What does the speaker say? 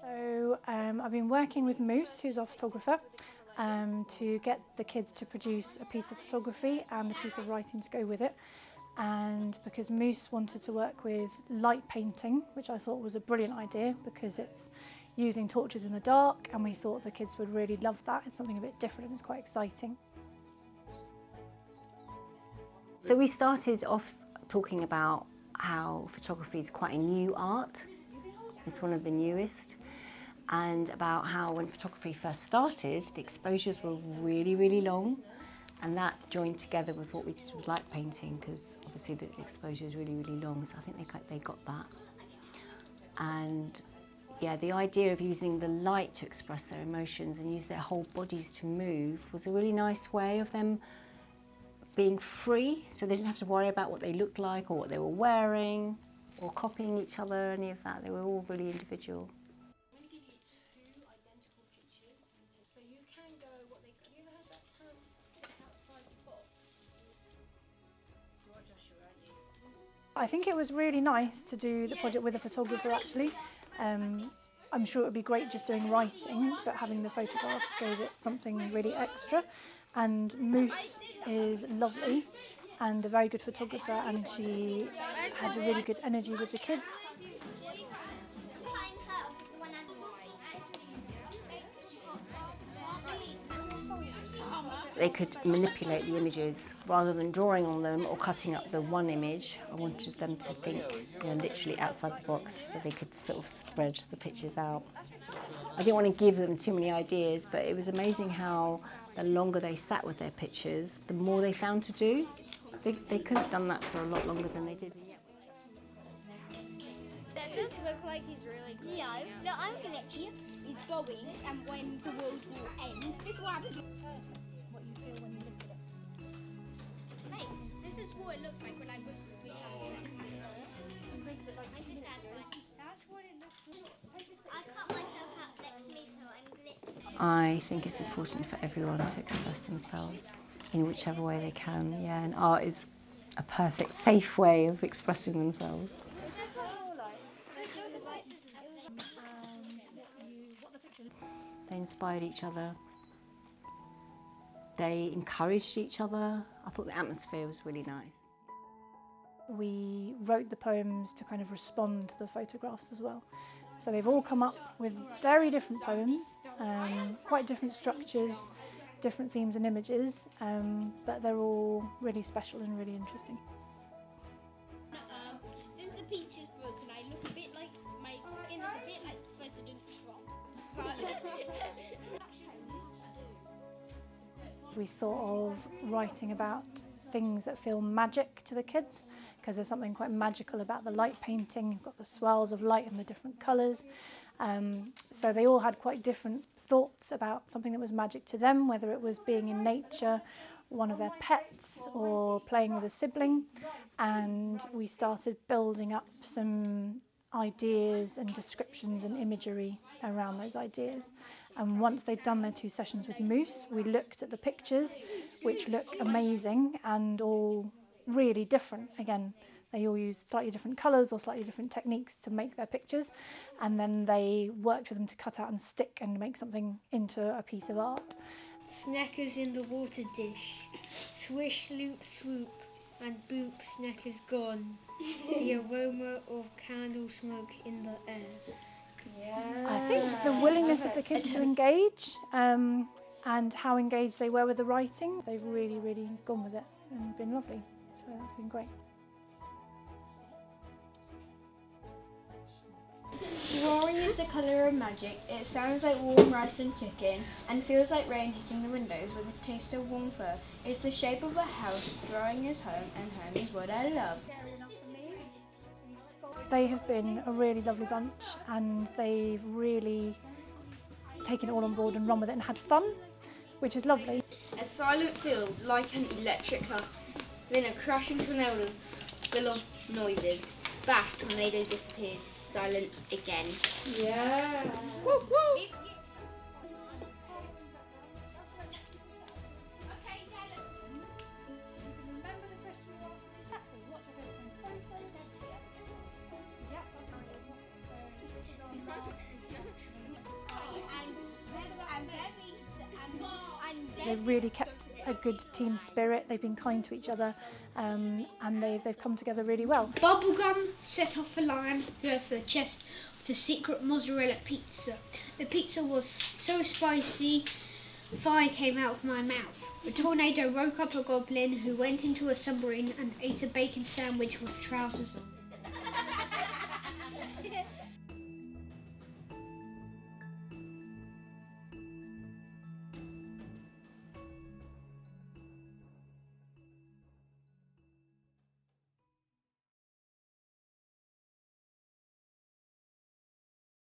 So I've been working with Moose, who's our photographer, to get the kids to produce a piece of photography and a piece of writing to go with it. And because Moose wanted to work with light painting, which I thought was a brilliant idea because it's using torches in the dark, and we thought the kids would really love that. It's something a bit different and it's quite exciting. So we started off talking about how photography is quite a new art. It's one of the newest. And about how when photography first started, the exposures were really, really long. And that joined together with what we did with light painting, because obviously the exposure is really, really long. So I think they got that. And yeah, the idea of using the light to express their emotions and use their whole bodies to move was a really nice way of them being free. So they didn't have to worry about what they looked like or what they were wearing or copying each other, any of that. They were all really individual. I think it was really nice to do the project with a photographer actually. I'm sure it would be great just doing writing, but having the photographs gave it something really extra. And Moose is lovely and a very good photographer, and she had a really good energy with the kids. They could manipulate the images rather than drawing on them or cutting up the one image. I wanted them to think, literally outside the box, that they could sort of spread the pictures out. I didn't want to give them too many ideas, but it was amazing how the longer they sat with their pictures, the more they found to do. They could have done that for a lot longer than they did. That does look like he's really good. No, I'm glitchy. He's going, and when the world will end, this will happen. What you feel when you look at it. Hey, this is what it looks like when I put the sweet That's what it looks like. I cut myself out next to me, so I'm glitchy. I think it's important for everyone to express themselves in whichever way they can, and art is a perfect, safe way of expressing themselves. They inspired each other. They encouraged each other. I thought the atmosphere was really nice. We wrote the poems to kind of respond to the photographs as well. So they've all come up with very different poems, quite different structures, different themes and images, but they're all really special and really interesting. Since the peach is broken, I look a bit like, my skin is a bit like President Trump. We thought of writing about things that feel magic to the kids, because there's something quite magical about the light painting. You've got the swirls of light and the different colours. So they all had quite different thoughts about something that was magic to them, whether it was being in nature, one of their pets, or playing with a sibling. And we started building up some ideas and descriptions and imagery around those ideas. And once they'd done their 2 sessions with Moose, we looked at the pictures, which look amazing and all really different. Again, they all use slightly different colours or slightly different techniques to make their pictures, and then they worked with them to cut out and stick and make something into a piece of art. Sneckers in the water dish, swish, loop, swoop, and boop, Sneckers gone. The aroma of candle smoke in the air. I think the willingness of the kids to engage and how engaged they were with the writing, they've really, really gone with it and been lovely. So that's been great. Roaring is the colour of magic. It sounds like warm rice and chicken and feels like rain hitting the windows with a taste of warm fur. It's the shape of a house, drawing is home, and home is what I love. They have been a really lovely bunch, and they've really taken it all on board and run with it and had fun, which is lovely. A silent field like an electric car, then a crashing tornado full of noises. Bash, tornado disappears. Silence again. Yeah. Woo woo! they've really kept a good team spirit. They've been kind to each other, and they've come together really well. Bubblegum set off a lion who has the chest of the secret mozzarella pizza. The pizza was so spicy, fire came out of my mouth. A tornado woke up a goblin who went into a submarine and ate a bacon sandwich with trousers on.